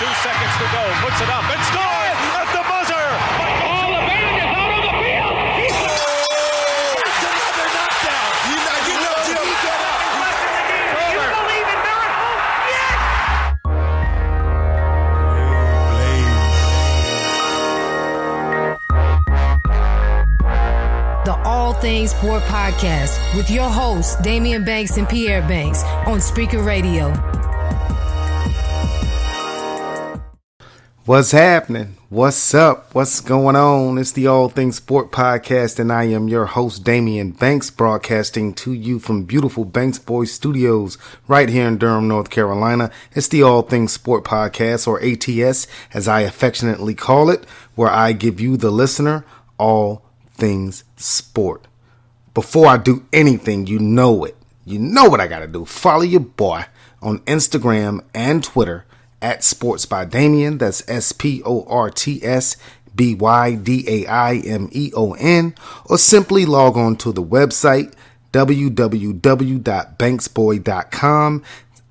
seconds to go. Puts it up and scores at the buzzer. All the band is out on the field. That's another knockdown. You know, Jim. You believe in miracles? Yes. The All Things Sport Podcast with your hosts, Damian Banks and Pierre Banks on Spreaker Radio. What's happening? What's up? What's going on? It's the All Things Sport Podcast, and I am your host, Damian Banks, broadcasting to you from beautiful Banks Boys Studios right here in Durham, North Carolina. It's the All Things Sport Podcast, or ATS, as I affectionately call it, where I give you, the listener, all things sport. Before I do anything, you know it. You know what I gotta do. Follow your boy on Instagram and Twitter at Sports by Damian. That's SportsBydamion, or simply log on to the website www.banksboy.com.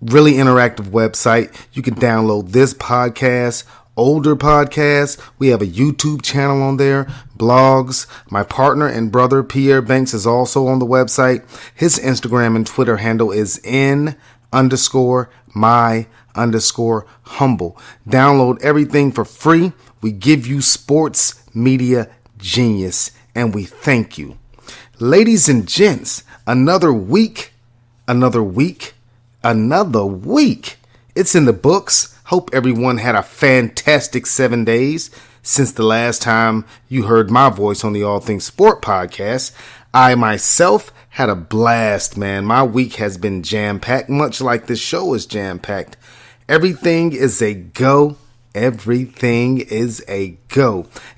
Really interactive website. You can download this podcast, older podcasts. We have a YouTube channel on there, blogs. My partner and brother Pierre Banks is also on the website. His Instagram and Twitter handle is _my_humble. Download everything for free. We give you sports media genius, and we thank you. Ladies and gents, another week. It's in the books. Hope everyone had a fantastic 7 days since the last time you heard my voice on the All Things Sport Podcast. I myself had a blast, man. My week has been jam-packed, much like this show is jam-packed. Everything is a go.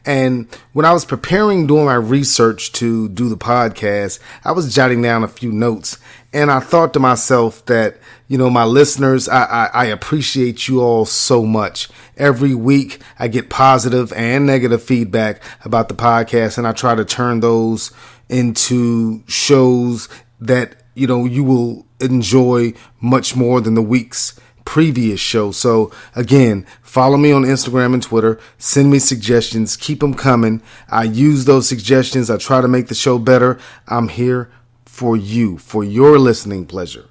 And when I was doing my research to do the podcast, I was jotting down a few notes, and I thought to myself that, you know, my listeners, I appreciate you all so much. Every week I get positive and negative feedback about the podcast, and I try to turn those into shows that, you know, you will enjoy much more than the week's previous show. So again, follow me on Instagram and Twitter. Send me suggestions. Keep them coming. I use those suggestions. I try to make the show better. I'm here for you, for your listening pleasure.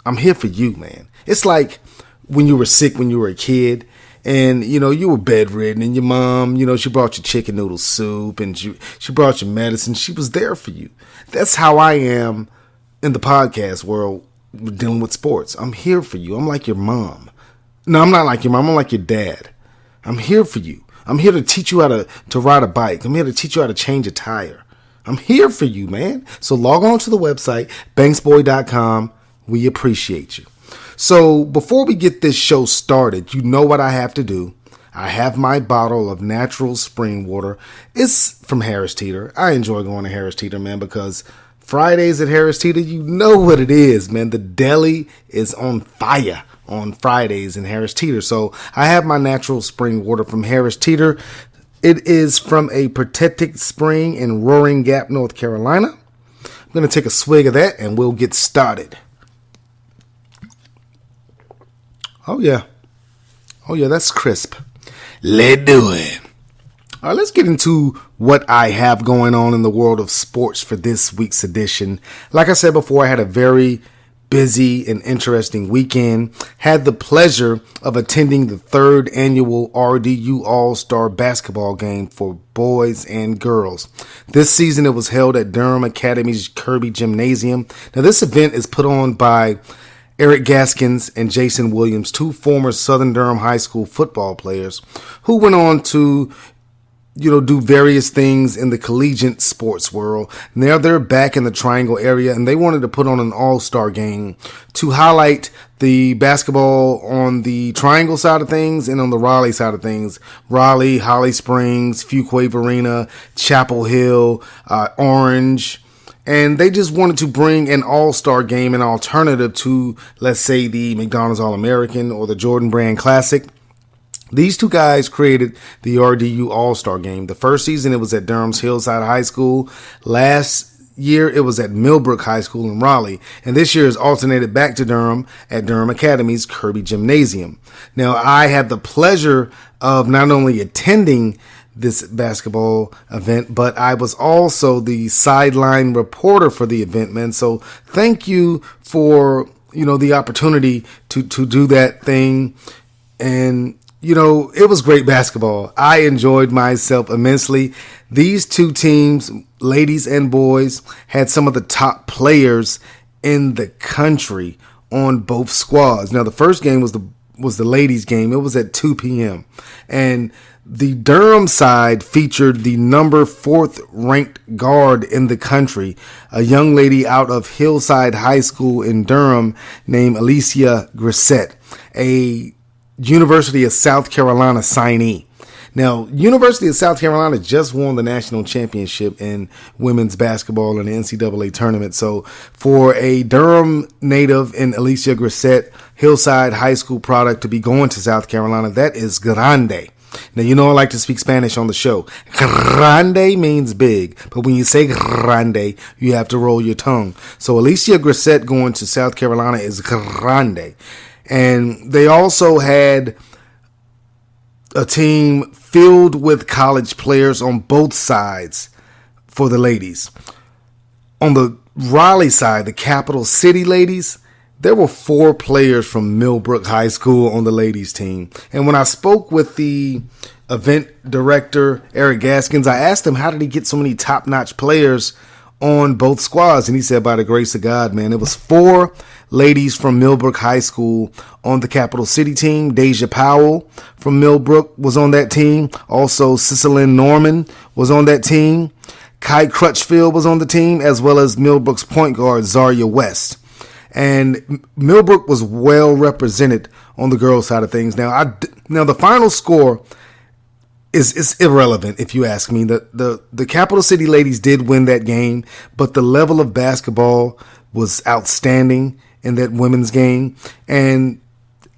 I'm here for you, man. It's like when you were sick when you were a kid, and, you know, you were bedridden, and your mom, you know, she brought you chicken noodle soup, and she brought you medicine. She was there for you. That's how I am in the podcast world, dealing with sports. I'm here for you. I'm like your mom. No, I'm not like your mom. I'm like your dad. I'm here for you. I'm here to teach you how to ride a bike. I'm here to teach you how to change a tire. I'm here for you, man. So log on to the website, banksboy.com. We appreciate you. So before we get this show started, you know what I have to do. I have my bottle of natural spring water. It's from Harris Teeter. I enjoy going to Harris Teeter, man, because Fridays at Harris Teeter, you know what it is, man. The deli is on fire on Fridays in Harris Teeter. So I have my natural spring water from Harris Teeter. It is from a protected spring in Roaring Gap, North Carolina. I'm going to take a swig of that and we'll get started. Oh yeah, that's crisp. Let's do it. All right, let's get into what I have going on in the world of sports for this week's edition. Like I said before, I had a very busy and interesting weekend. Had the pleasure of attending the 3rd annual RDU All-Star Basketball Game for boys and girls. This season it was held at Durham Academy's Kirby Gymnasium. Now this event is put on by Eric Gaskins and Jason Williams, two former Southern Durham High School football players who went on to, you know, do various things in the collegiate sports world. Now they're back in the Triangle area, and they wanted to put on an all-star game to highlight the basketball on the Triangle side of things and on the Raleigh side of things. Raleigh, Holly Springs, Fuquay Varina, Chapel Hill, Orange. And they just wanted to bring an all-star game, an alternative to, let's say, the McDonald's All-American or the Jordan Brand Classic. These two guys created the RDU All-Star Game. The first season, it was at Durham's Hillside High School. Last year it was at Millbrook High School in Raleigh, and this year is alternated back to Durham at Durham Academy's Kirby Gymnasium. Now, I had the pleasure of not only attending this basketball event, but I was also the sideline reporter for the event, man. So thank you for, the opportunity to do that thing. And, it was great basketball. I enjoyed myself immensely. These two teams, ladies and boys, had some of the top players in the country on both squads. Now, the first game was the ladies' game. It was at 2 p.m. And the Durham side featured the number 4th ranked guard in the country, a young lady out of Hillside High School in Durham named Alicia Grissett, a University of South Carolina signee. Now, University of South Carolina just won the national championship in women's basketball in the NCAA tournament. So for a Durham native in Alicia Grissett, Hillside High School product to be going to South Carolina, that is grande. Now, I like to speak Spanish on the show. Grande means big, but when you say grande, you have to roll your tongue. So Alicia Grissett going to South Carolina is grande. And they also had a team filled with college players on both sides for the ladies. On the Raleigh side, the Capital City ladies, there were 4 players from Millbrook High School on the ladies team. And when I spoke with the event director, Eric Gaskins, I asked him how did he get so many top-notch players on both squads. And he said, by the grace of God, man, it was 4 ladies from Millbrook High School on the Capital City team. Deja Powell from Millbrook was on that team. Also, Cicely Norman was on that team. Kai Crutchfield was on the team, as well as Millbrook's point guard, Zaria West. And Millbrook was well represented on the girls' side of things. Now, the final score is irrelevant, if you ask me. The Capital City ladies did win that game, but the level of basketball was outstanding in that women's game. And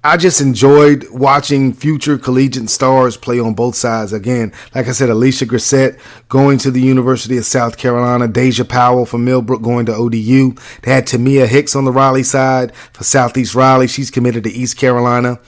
I just enjoyed watching future collegiate stars play on both sides. Again, like I said, Alicia Grissett going to the University of South Carolina, Deja Powell from Millbrook going to ODU. They had Tamia Hicks on the Raleigh side for Southeast Raleigh. She's committed to East Carolina.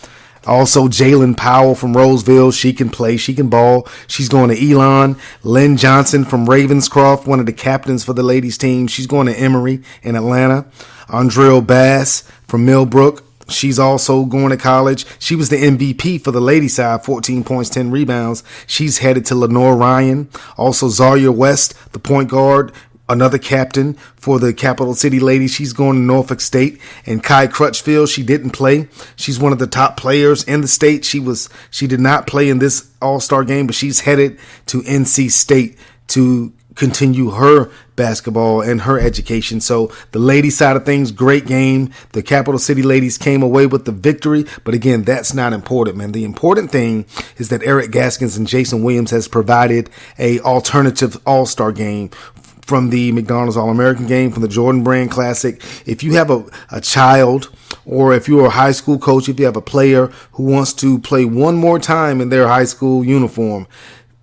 Also, Jalen Powell from Roseville. She can play. She can ball. She's going to Elon. Lynn Johnson from Ravenscroft, one of the captains for the ladies team. She's going to Emory in Atlanta. Andrea Bass from Millbrook. She's also going to college. She was the MVP for the ladies side, 14 points, 10 rebounds. She's headed to Lenore Ryan. Also, Zaria West, the point guard, another captain for the Capital City ladies. She's going to Norfolk State. And Kai Crutchfield, she didn't play. She's one of the top players in the state. She did not play in this All-Star game, but she's headed to NC State to continue her basketball and her education. So the ladies side of things, great game. The Capital City ladies came away with the victory. But again, that's not important, man. The important thing is that Eric Gaskins and Jason Williams has provided a alternative All-Star game from the McDonald's All-American game, from the Jordan Brand Classic. If you have a child, or if you're a high school coach, if you have a player who wants to play one more time in their high school uniform,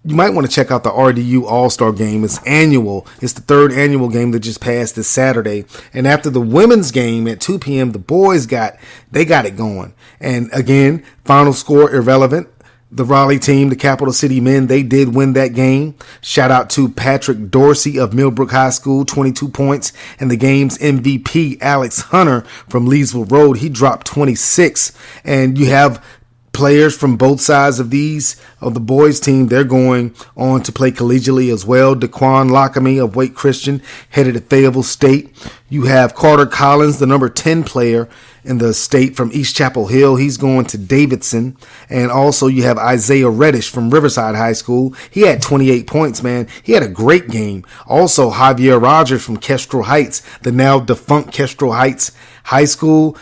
you might want to check out the RDU All-Star Game. It's annual. It's the 3rd annual game that just passed this Saturday. And after the women's game at 2 p.m., the boys got it going. And again, final score irrelevant. The Raleigh team, the Capital City men, they did win that game. Shout out to Patrick Dorsey of Millbrook High School, 22 points. And the game's MVP, Alex Hunter from Leesville Road, he dropped 26. And you have players from both sides of the boys team. They're going on to play collegiately as well. Daquan Lockamy of Wake Christian headed to Fayetteville State. You have Carter Collins, the number 10 player in the state from East Chapel Hill. He's going to Davidson. And also you have Isaiah Reddish from Riverside High School. He had 28 points, man. He had a great game. Also Javier Rogers from Kestrel Heights, the now defunct Kestrel Heights High School.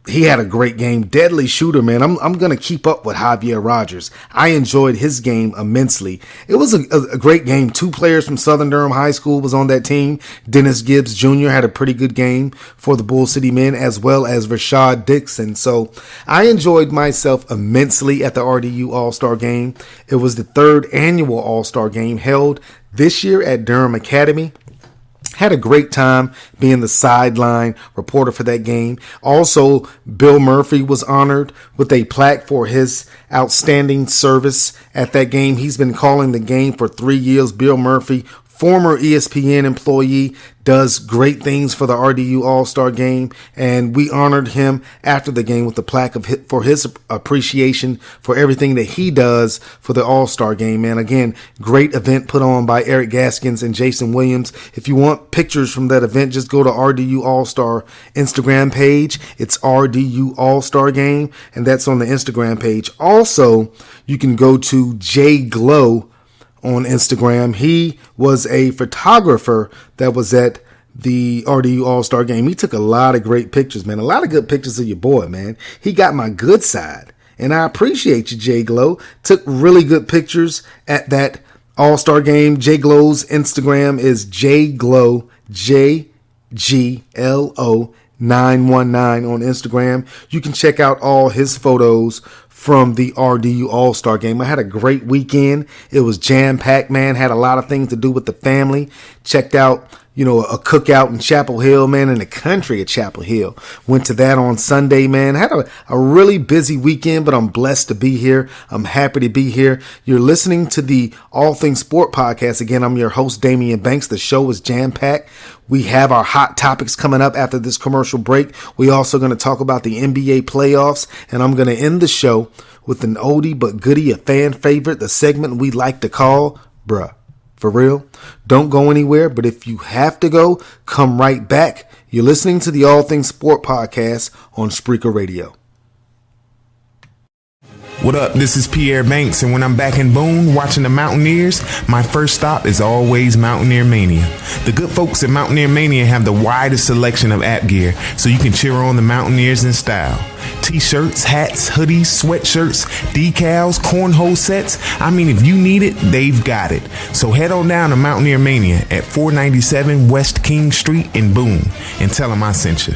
He had a great game. Deadly shooter, man. I'm going to keep up with Javier Rogers. I enjoyed his game immensely. It was a great game. 2 players from Southern Durham High School was on that team. Dennis Gibbs Jr. had a pretty good game for the Bull City men, as well as Rashad Dixon. So I enjoyed myself immensely at the RDU All-Star Game. It was the 3rd annual All-Star Game held this year at Durham Academy. Had a great time being the sideline reporter for that game. Also, Bill Murphy was honored with a plaque for his outstanding service at that game. He's been calling the game for 3 years. Bill Murphy, former ESPN employee, does great things for the RDU All-Star Game, and we honored him after the game with the plaque for his appreciation for everything that he does for the All-Star Game. Man, again, great event put on by Eric Gaskins and Jason Williams. If you want pictures from that event, just go to RDU All-Star Instagram page. It's RDU All-Star Game, and that's on the Instagram page. Also, you can go to Jay Glow on Instagram. He was a photographer that was at the RDU All-Star Game. He took a lot of great pictures, man. A lot of good pictures of your boy, man. He got my good side, and I appreciate you, Jay Glow. Took really good pictures at that All-Star Game. Jay Glow's Instagram is JGlow, JGLO 919 on Instagram. You can check out all his photos from the RDU All-Star Game. I had a great weekend. It was jam-packed, man. Had a lot of things to do with the family. Checked out, a cookout in Chapel Hill, man, in the country of Chapel Hill. Went to that on Sunday, man. Had a really busy weekend, but I'm blessed to be here. I'm happy to be here. You're listening to the All Things Sport podcast. Again, I'm your host, Damian Banks. The show is jam-packed. We have our hot topics coming up after this commercial break. We're also going to talk about the NBA playoffs, and I'm going to end the show with an oldie but goodie, a fan favorite, the segment we like to call, Bruh. For real, don't go anywhere, but if you have to go, come right back. You're listening to the All Things Sport podcast on Spreaker Radio. What up, this is Pierre Banks, and when I'm back in Boone watching the Mountaineers, my first stop is always Mountaineer Mania. The good folks at Mountaineer Mania have the widest selection of app gear, so you can cheer on the Mountaineers in style. T-shirts, hats, hoodies, sweatshirts, decals, cornhole sets. I mean, if you need it, they've got it. So head on down to Mountaineer Mania at 497 West King Street in Boone and tell them I sent you.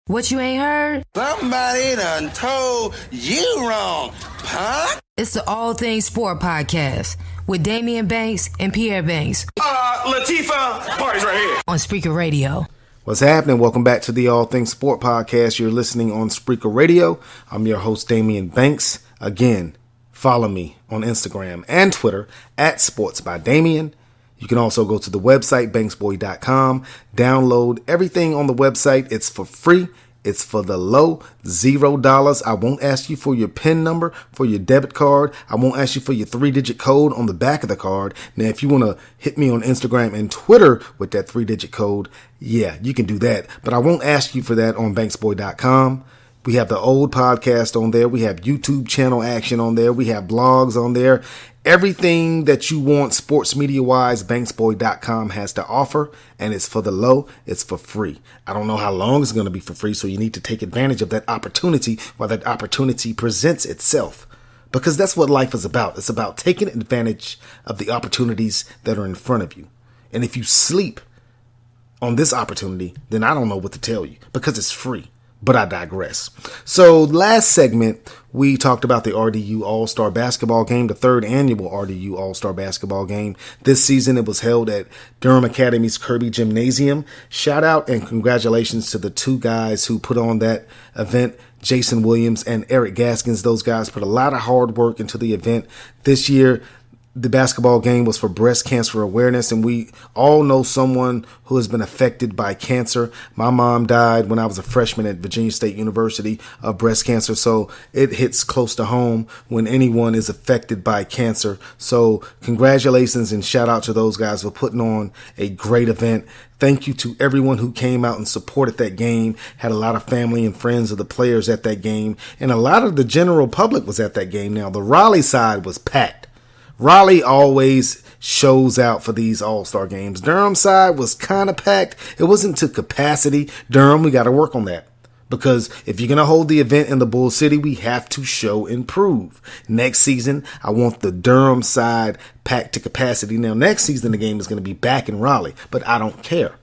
What you ain't heard? Somebody done told you wrong, punk. It's the All Things Sport podcast with Damian Banks and Pierre Banks. Latifah, party's right here. On Spreaker Radio. What's happening? Welcome back to the All Things Sport podcast. You're listening on Spreaker Radio. I'm your host, Damian Banks. Again, follow me on Instagram and Twitter at Sports by Damian. You can also go to the website, banksboy.com, download everything on the website. It's for free. It's for the low, $0. I won't ask you for your PIN number for your debit card. I won't ask you for your 3-digit code on the back of the card. Now, if you want to hit me on Instagram and Twitter with that 3-digit code, yeah, you can do that. But I won't ask you for that on banksboy.com. We have the old podcast on there. We have YouTube channel action on there. We have blogs on there. Everything that you want sports media wise, banksboy.com has to offer, and it's for the low. It's for free. I don't know how long it's going to be for free, so you need to take advantage of that opportunity while that opportunity presents itself, because that's what life is about. It's about taking advantage of the opportunities that are in front of you. And if you sleep on this opportunity, then I don't know what to tell you, because it's free. But I digress. So last segment, we talked about the RDU All-Star Basketball Game, the third annual RDU All-Star Basketball Game. This season, it was held at Durham Academy's Kirby Gymnasium. Shout out and congratulations to the two guys who put on that event, Jason Williams and Eric Gaskins. Those guys put a lot of hard work into the event. This year, the basketball game was for breast cancer awareness, and we all know someone who has been affected by cancer. My mom died when I was a freshman at Virginia State University of breast cancer, so it hits close to home when anyone is affected by cancer. So congratulations and shout out to those guys for putting on a great event. Thank you to everyone who came out and supported that game. Had a lot of family and friends of the players at that game, and a lot of the general public was at that game. Now, the Raleigh side was packed. Raleigh always shows out for these all-star games. Durham side was kind of packed. It wasn't to capacity. Durham, we got to work on that. Because if you're going to hold the event in the Bull City, we have to show and prove. Next season, I want the Durham side packed to capacity. Now, next season, the game is going to be back in Raleigh, but I don't care.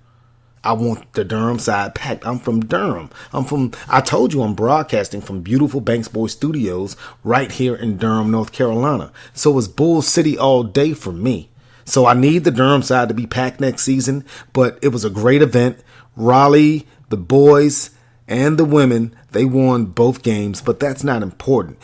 I want the Durham side packed. I'm from Durham. I told you I'm broadcasting from beautiful Banks Boy Studios right here in Durham, North Carolina. So it's Bull City all day for me. So I need the Durham side to be packed next season, but it was a great event. Raleigh, the boys and the women, they won both games, but that's not important.